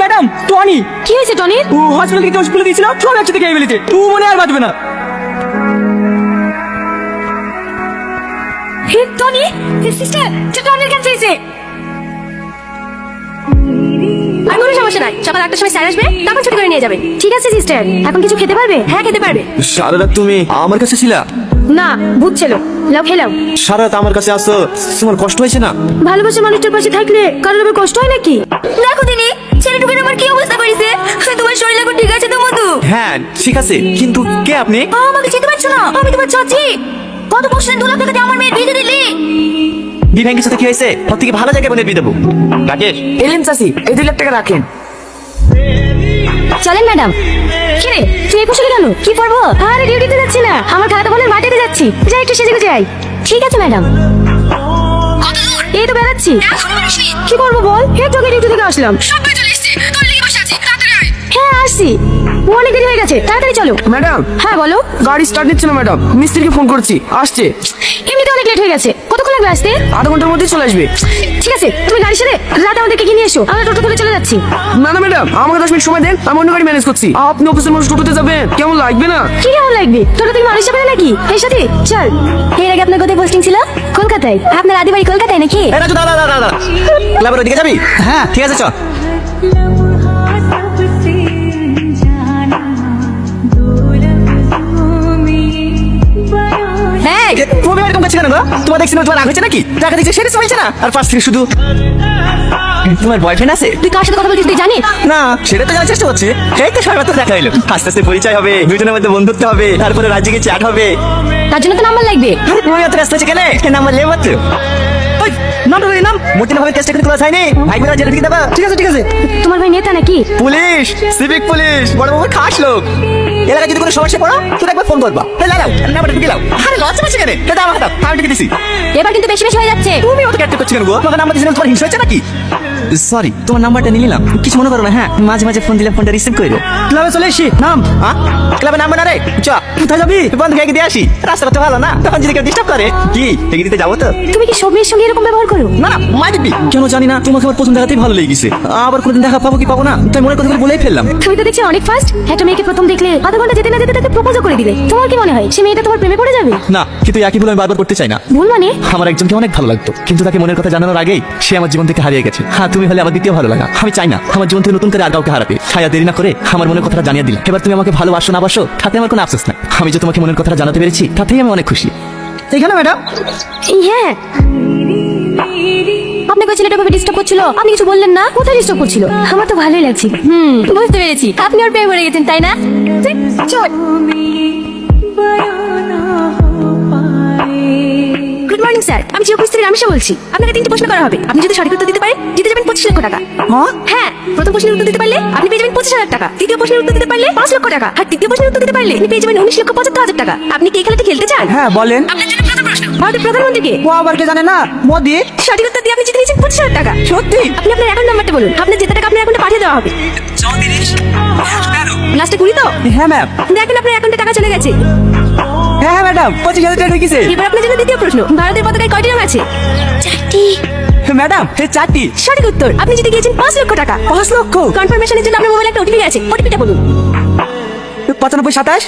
Madam Tony. কি হয়েছে টনির? ও hospital থেকে ওষুধ দিয়েছিল, সব একসাথে খেয়ে ফেলেছে। তুই মনে আর বাঁচবে না। হে টনি, সিস্টার, টনির ক্যান্সার হয়েছে। আর কোনো সমস্যা নাই, সকাল 8টার সময় স্যার আসবে, তখন ছুটি করে নিয়ে যাবে। ঠিক আছে সিস্টার, এখন কিছু খেতে পারবে? হ্যাঁ খেতে পারবে। সারা রাত তুমি আমার কাছে ছিলা? না, বুঝছিল। লাও খেলাও। সারা রাত আমার কাছে আসো, তোমার কষ্ট হয়েছে না? ভালোবাসা মানুষটার পাশে থাকলে কারোর আবার কষ্ট হয় নাকি? দেখো দিনি, ছেলেটুকুর আমার কি অবস্থা করেছে। তোমার শরীর এখন ঠিক আছে তো মধু? হ্যাঁ ঠিক আছে, কিন্তু কে আপনি? আমাকে চিনতে পারছো না? আমি তোমার চাচি। কত বছর 2 লাখ টাকা দিয়ে আমার মেয়ের বিয়ে দিলি। বিভাঙ্গের সাথে কি হয়েছে? ওর থেকে ভালো জায়গায় বোনের বিয়ে দেবো। রাকেশ এলেন চাচি, এই 2 লাখ টাকা রাখেন। চলেন ম্যাডাম। কি রে, তুই এই পোশাকে কেন? কি পরবো? আরে ডিউটিতে যাচ্ছি না, আমার খালাতো বোনের বাড়িতে যাচ্ছি। যাই একটু সেজে যাই। ঠিক আছে ম্যাডাম। এই তো বেড়াচ্ছি। কি করবো বল, একটু আগে ডিউটি থেকে আসলাম। হ্যাঁ আসছি, অনেক দেরি হয়ে গেছে, তাড়াতাড়ি চলো। ম্যাডাম হ্যাঁ বলো। গাড়ি স্টার্ট নিচ্ছে না ম্যাডাম, মিস্ত্রিকে ফোন করছি, আসছে। এমনিতে অনেক লেট হয়ে গেছে, কতক্ষণ লাগবে আসতে? আধা ঘন্টার মধ্যেই চলে আসবে। ঠিক আছে, তুমি গাড়ির সাথে রাতে আমাদেরকে কিনে এসো, আমরা টোটো করে চলে যাচ্ছি। না না ম্যাডাম, আমাকে 10 মিনিট সময় দেন, আমি অন্য গাড়ি ম্যানেজ করছি। আপনি অফিসের মানুষ টোটোতে যাবেন, কেমন লাগবে না? কি কেমন লাগবে? তোরা তুই মানুষ যাবে নাকি এই সাথে? চল। এর আগে আপনার কোথায় পোস্টিং ছিল? কলকাতায়। আপনার আদি বাড়ি কলকাতায় নাকি? এই রাজু, দাঁড়া দাঁড়া দাঁড়া, ক্লাবের ওইদিকে যাবি? হ্যাঁ ঠিক আছে, চল। হ্যাঁ তুমি এরকম করছো কেন গো? তোমার দেখছি না তোমার রাগ হয়েছে নাকি? টাকা দিচ্ছে সেটা হয়েছে না, আর পাশ থেকে শুধু তোমার বয়ফ্রেন্ড আছে? তুই কার সাথে কথা বলছিস তুই জানিস? না, সেটা তো জানার চেষ্টা করছি। এই তো সবাই তো দেখা হলো, আস্তে আস্তে পরিচয় হবে, দুজনের মধ্যে বন্ধুত্ব হবে, তারপরে রাজ্যে চ্যাট হবে। তার জন্য তো নাম্বার লাগবে। আরে তুমি এত ব্যস্ত আছে কেন? নাম্বার লে মাত্র। ওই নামটা বলি, নাম মোটিনা ভাবে টেস্ট করে হয়নি, ভাই বেরা জেলে থেকে দেবা। ঠিক আছে ঠিক আছে। তোমার ভাই নেতা নাকি? পুলিশ, সিভিক পুলিশ, বড় বাবুর খাস লোক। এলাকায় যদি কোনো সমস্যা পড়ো তোর একবার ফোন করবা। এই লাগাও, নাম্বারটা ঢুকে দাও। আরে লজ্জা পাচ্ছে কেন? এটা আমার হাতে, আমি ঢুকে দিছি। এবার কিন্তু বেশি বেশি হয়ে যাচ্ছে। তুমি অত ক্যাট করছো কেন গো? তোমাকে নাম্বার দিয়েছিলাম, তোমার হিংসা হচ্ছে নাকি? সরি, তোমার নাম্বারটা নিয়ে নিলাম, কিছু মনে করো না। হ্যাঁ মাঝে মাঝে ফোন দিলে ফোনটা রিসিভ করে দাও। ক্লাবে চলে এসি, নাম ক্লাবে নাম্বার না রে। চ, কোথায় যাবি? বন্ধ খেয়ে দিয়ে আসি, রাস্তাটা তো ভালো না, তখন যদি কেউ ডিস্টার্ব করে। কি ঠেকে দিতে যাবো তো? তুমি কি সব মেয়ের সঙ্গে এরকম ব্যবহার করো? না না, মাই দিবি কেন জানি না, তোমাকে আমার প্রথম দেখাতেই ভালো লেগে গেছে। আবার কোনোদিন দেখা পাবো কি পাবো না, তাই মনে কথা বলেই ফেললাম। তুমি তো দেখছি অনেক ফাস্ট। একটা মেয়েকে প্রথম দেখলে আধা ঘন্টা যেতে না যেতে তাকে প্রপোজও করে দিলে। তোমার কি মনে হয় সে মেয়েটা তোমার প্রেমে পড়ে যাবে? না, কিন্তু একই ভুল আমি বারবার করতে চাই না। ভুল মানে? আমার একজনকে অনেক ভালো লাগতো, কিন্তু তাকে মনের কথা জানানোর আগেই সে আমার জীবন থেকে হারিয়ে গেছে। হ্যাঁ, তুমি হলে আমার দ্বিতীয় ভালো লাগা। আমি চাই না আমার জীবন থেকে নতুন করে আর কাউকে হারাতে। ছায়া দেরি না করে আমার মনের কথাটা জানিয়ে দিলাম। এবার তুমি আমাকে ভালোবাসো না বাসো তাতে আমার কোনো আফসোস নাই। আমি যে তোমাকে মনের কথাটা জানাতে পেরেছি তাতেই আমি অনেক খুশি। এখানে ম্যাডাম। হ্যাঁ, আপনাকে ছেলেটা ভাবে ডিস্টার্ব করছিল, আপনি কিছু বললেন না? কোথায় ডিস্টার্ব করছিল? আমার তো ভালোই লাগছে। বুঝতে পেরেছি, আপনি ওর প্রেমে পড়ে গেছেন তাই না? চল। গুড মর্নিং স্যার, আমি যে অফিস থেকে রামেশা বলছি। আপনাকে 3টি প্রশ্ন করা হবে, আপনি যদি সঠিক উত্তর দিতে পারেন জিতে যাবেন 25 লক্ষ টাকা। হ্যাঁ, প্রথম প্রশ্নের উত্তর দিতে পারলে আপনি পেয়ে যাবেন 25,000 টাকা, দ্বিতীয় প্রশ্নের উত্তর দিতে পারলে 5 লক্ষ টাকা, আর তৃতীয় প্রশ্নের উত্তর দিতে পারলে আপনি পেয়ে যাবেন 19,75,000 টাকা। আপনি কি এই খেলাটি খেলতে চান? হ্যাঁ বলেন। আপনার জন্য প্রথম প্রশ্ন, ভারতের প্রধানমন্ত্রীকে? ও আবার কে জানে না? মোদি। সঠিক উত্তর দিয়ে আপনি জিতে নিয়েছেন 25,000 টাকা। সত্যি? আপনি আপনার অ্যাকাউন্ট নাম্বারটা বলুন, আপনার জেতা টাকা আপনার অ্যাকাউন্টে পাঠিয়ে দেওয়া হবে। লাস্টে 20 তো? হ্যাঁ ম্যাম। দেখেন আপনার অ্যাকাউন্টে টাকা চলে গেছে। হ্যাঁ হ্যাঁ ম্যাডাম, 25,000 টাকা ঢুকেছে। এবার আপনার জন্য দ্বিতীয় প্রশ্ন, ভারতের পতাকায় কয়টি রং আছে? 4টি। ম্যাডাম 4টি। সঠিক উত্তর, আপনি জিতে গিয়েছেন 5 লক্ষ টাকা। 5 লক্ষ? কনফার্মেশনের জন্য আপনার মোবাইলে একটা ওটিপি আছে, ওটিপিটা বলুন। 95 27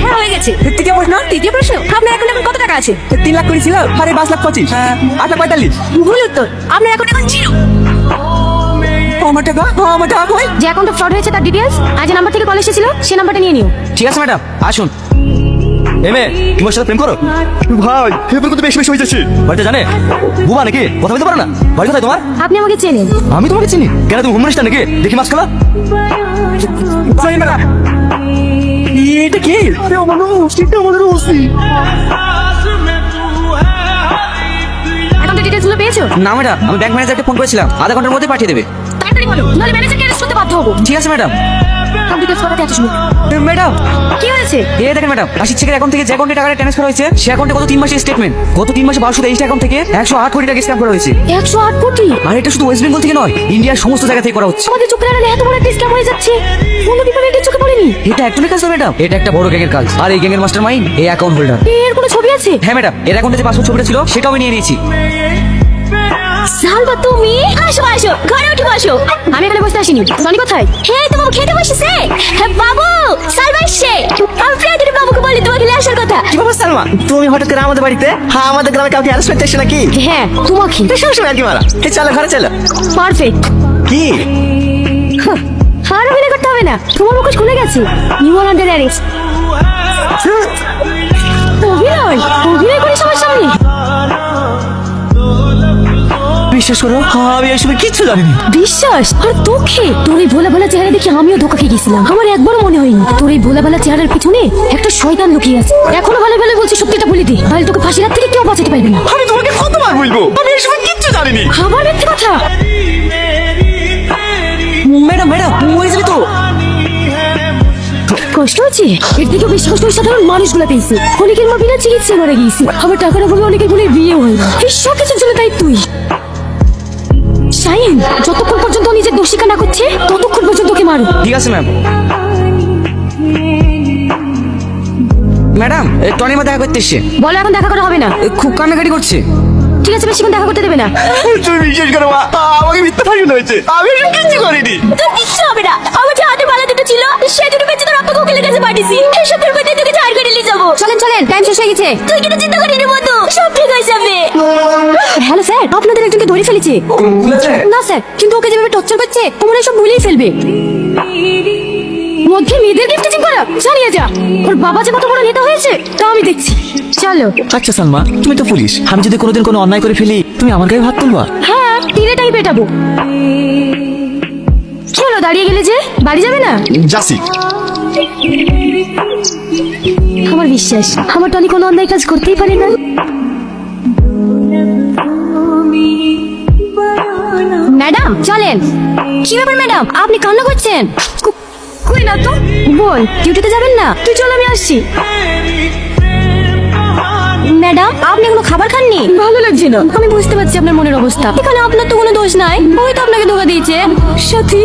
হ্যাঁ হয়ে গেছে। তৃতীয় প্রশ্ন। তৃতীয় প্রশ্ন, আপনার অ্যাকাউন্টে এখন কত টাকা আছে? 3 লাখ করে ছিল, আরে 5 লাখ 25। 8 লাখ 45। ভুল উত্তর, আপনার অ্যাকাউন্টে এখন 0। আমার টাকা, আমার টাকা কই? যে অ্যাকাউন্টে ফ্রড হয়েছে তার ডিটেইলস আর যে নাম্বার থেকে কল এসেছিল সেই নাম্বারটা নিয়ে নিও। ঠিক আছে ম্যাডাম, আসুন। এমএ, তোমার সাথে প্রেম করো? ভাই এবার কিন্তু বেশি বেশি হয়ে যাচ্ছে। বাড়িতে জানে বুবা নাকি? কথা বলতে পারো না? বাড়ি কোথায় তোমার? আপনি আমাকে চেনেন? আমি তোমাকে চিনি কেন? তুমি হোম মিনিস্টার নাকি? দেখি মাছ খেলা। এটা কি? আরে মানুষ, এটা আমাদের ওসি। অ্যাকাউন্টের ডিটেইলসগুলো পেয়েছো? না ম্যাডাম, আমি ব্যাংক ম্যানেজারকে ফোন করেছিলাম, আধা ঘন্টার মধ্যে পাঠিয়ে দেবে। তাড়াতাড়ি বলো, নাহলে ম্যানেজারকে অ্যারেস্ট করতে বাধ্য হবো। ঠিক আছে ম্যাডাম। অ্যাকাউন্ট ডিটেইলস পাঠাতে এত সময়? ম্যাডাম কি হয়েছে? এই দেখেন ম্যাডাম, আশিস শেখের অ্যাকাউন্ট থেকে যে অ্যাকাউন্টে টাকাটা ট্রান্সফার হয়েছে সে অ্যাকাউন্টে গত 3 মাসের স্টেটমেন্ট। গত 3 মাসে 1223 অ্যাকাউন্ট থেকে 108 কোটি টাকা স্ক্যাম করা হয়েছে। 108 কোটি? আর এটা শুধু ওয়েস্ট বেঙ্গল থেকে নয়, ইন্ডিয়ার সমস্ত জায়গা থেকে করা হচ্ছে। আমাদের চোখের আড়ালে এত বড় একটা স্ক্যাম হয়ে যাচ্ছে, কোনো ডিপার্টমেন্টের চোখে পড়েনি। এটা একদমই কাজ না ম্যাডাম, এটা একটা বড় গ্যাংয়ের কাজ। আর এই গ্যাংয়ের মাস্টার মাইন্ড এই অ্যাকাউন্ট হোল্ডার। এর কোনো ছবি আছে? হ্যাঁ ম্যাডাম, এর অ্যাকাউন্টে যে পাসপোর্ট ছবিটা ছিল সেটাও আমি নিয়ে নিয়েছি। সালমা তুমি আসো আসো ঘরে উঠে বসো। আমি এখানে বসতে আসিনি, টনি কোথায়? হ্যাঁ তো বাবু খেতে বসেছে। হ্যাঁ বাবু, সালমা এসছে। আমি প্রিয়াদের বাবুকে বলি তোমাকে নিয়ে আসার কথা। কি বাবা সালমা, তুমি হঠাৎ করে আমাদের বাড়িতে? হ্যাঁ, আমাদের গ্রামে কাউকে অ্যারেস্ট করতে এসে নাকি? হ্যাঁ তোমাকে। সবসময় আর কি মারা। চলো ঘরে চলো। পারফেক্ট। কি আর অভিনয় করতে হবে না, তোমার মুখোশ খুলে গেছে। You are under arrest. অভিনয় অভিনয় করি সবার সামনে? বিশ্বাস করো, আমি এসবে কিচ্ছু জানিনি। বিশ্বাস? আর তোকে? তোর এই ভোলা ভালা চেহারা দেখে আমিও ধোকা খেয়ে গেছিলাম। আমার একবারও মনে হয়নি তোর এই ভোলা ভালা চেহারার পিছনে একটা শয়তান লুকিয়ে আছে। এখনো ভালো ভালো বলছি, সত্যিটা বলে দি, তাহলে তোকে ফাঁসির হাত থেকে কেউ বাঁচাতে পারবে না। আমি তোমাকে কতবার বলবো, আমি এসবে কিচ্ছু জানিনি। আবার মিথ্যে কথা। ম্যাডাম ম্যাডাম মরেছিলি তো? কষ্ট হচ্ছে? এর থেকে বেশি কষ্ট ওই সাধারণ মানুষগুলো পেয়েছে। অনেকের মা বিনা চিকিৎসা মারা গিয়েছে, আবার টাকার অভাবে অনেকের বোনের বিয়ে হয় না। এই সব কিছুর জন্য তাই তুই শাহিন, যতক্ষণ পর্যন্ত ও নিজের দোষ স্বীকার না করছে ততক্ষণ পর্যন্ত ওকে মারো। ঠিক আছে ম্যাম। ম্যাডাম টনি মা দেখা করতে এসছে। বলো এখন দেখা করা হবে না। খুব কান্নাকাটি করছে। ঠিক আছে, বেশিক্ষণ দেখা করতে দেবে না। তুমি বিশ্বাস করো মা, আমাকে মিথ্যা ফাঁসানো হয়েছে। আমি এসব কিচ্ছু করিনি। তোর কিচ্ছু হবে না। আমার যে হাতে বালা দুটো ছিল সে দুটো বেঁচে তোর আব্বা কোকিলের কাছে পাঠিয়েছি। এসব তোর কোথায় তোকে ঝাড় করে নিয়ে যাবো। চলেন চলেন, টাইম শেষ হয়ে গেছে। তুই কিন্তু চিন্তা করিনি বন্ধু, সব ঠিক হয়ে যাবে। হ্যালো স্যার, আপনাদের একজনকে ধরে ফেলেছে। না স্যার, কিন্তু ওকে যেভাবে টর্চার করছে ও মনে হয় সব ভুলেই ফেলবে। মধ্যে মেয়েদের গিফট টিচিং করা জানিয়ে যা। ওর বাবা যে কত বড় নেতা হয়েছে তা আমি দেখছি। চলো। আচ্ছা সালমা, তুমি তো পুলিশ, আমি যদি কোনোদিন কোনো অন্যায় করে ফেলি তুমি আমার গায়ে হাত তুলবা? হ্যাঁ, তীরেটাই পেটাবো। কি হলো দাঁড়িয়ে গেলে যে? বাড়ি যাবে না? যাচ্ছি। আমার বিশ্বাস আমার টনি কোনো অন্যায় কাজ করতেই পারে না। ম্যাডাম চলেন। কি ব্যাপার ম্যাডাম, আপনি কান্না করছেন? কই না তো। বল, ডিউটিতে যাবেন না? তুই চল, আমি আসছি। ম্যাডাম আপনি এখনো খাবার খাননি? ভালো লাগছে না। আমি বুঝতে পারছি আপনার মনের অবস্থা। এখানে আপনার তো কোনো দোষ নাই, ওই তো আপনাকে ধোকা দিয়েছে। সাথী,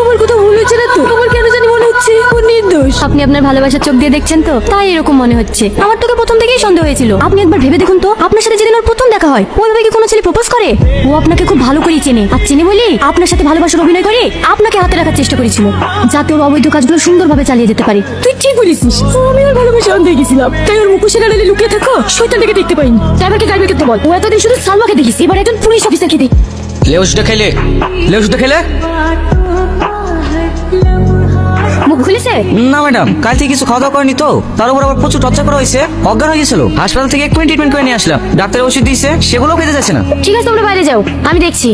আমার কথা ভুল হচ্ছে না তো? আমার কেন জানি মনে হচ্ছে ও নির্দোষ। আপনি আপনার ভালোবাসার চোখ দিয়ে দেখছেন তো, তাই এরকম মনে হচ্ছে। আমার তোকে প্রথম থেকেই সন্দেহ হয়েছিল। আপনি একবার ভেবে দেখুন তো, আপনার সাথে যেদিন ওর প্রথম দেখা হয় ওইভাবে কি কোনো ছেলে প্রপোজ করে? ও আপনাকে খুব ভালো করেই চেনে, আর চেনে বলি আপনার সাথে ভালোবাসার অভিনয় করে আপনাকে হাতে রাখার চেষ্টা করেছিল, যাতে ওর অবৈধ কাজগুলো সুন্দরভাবে চালিয়ে যেতে পারে। তুই ঠিক বলেছিস, আমি ওর ভালোবাসা অন্ধে গেছিলাম, তাই ওর মুখোশের আড়ালে লুকিয়ে থাকো শয়তানটাকে দেখতে পাইনি। ড্রাইভারকে গাড়ি করতে বল। ও এতদিন শুধু সালমাকে দেখিস, এবার একজন পুলিশ অফিসারকে দেখ। লে ওষুধটা খেলে, লে ওষুধটা খেলে। মুখ খুলেছে? না ম্যাডাম, কাল থেকে কিছু খাওয়া দাওয়া করেনি তো, তার উপর আবার প্রচুর টর্চার করা হয়েছে, অজ্ঞান হয়ে গেছিল। হাসপাতাল থেকে এক্ষুনি ট্রিটমেন্ট করে নিয়ে আসলাম। ডাক্তারের ওষুধ দিয়েছে, সেগুলোও খেতে যাচ্ছে না। ঠিক আছে, তোমরা বাইরে যাও, আমি দেখছি।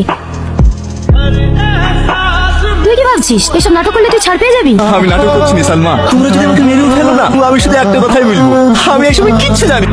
তুই কি ভাবছিস এসব নাটক করলে তুই ছাড় পেয়ে যাবি? আমি নাটক করছি না সালমা, তোমরা যদি আমাকে মেরেও ফেলো না, আমি শুধু একটা কথাই বলবো, আমি এসবে কিচ্ছু জানি।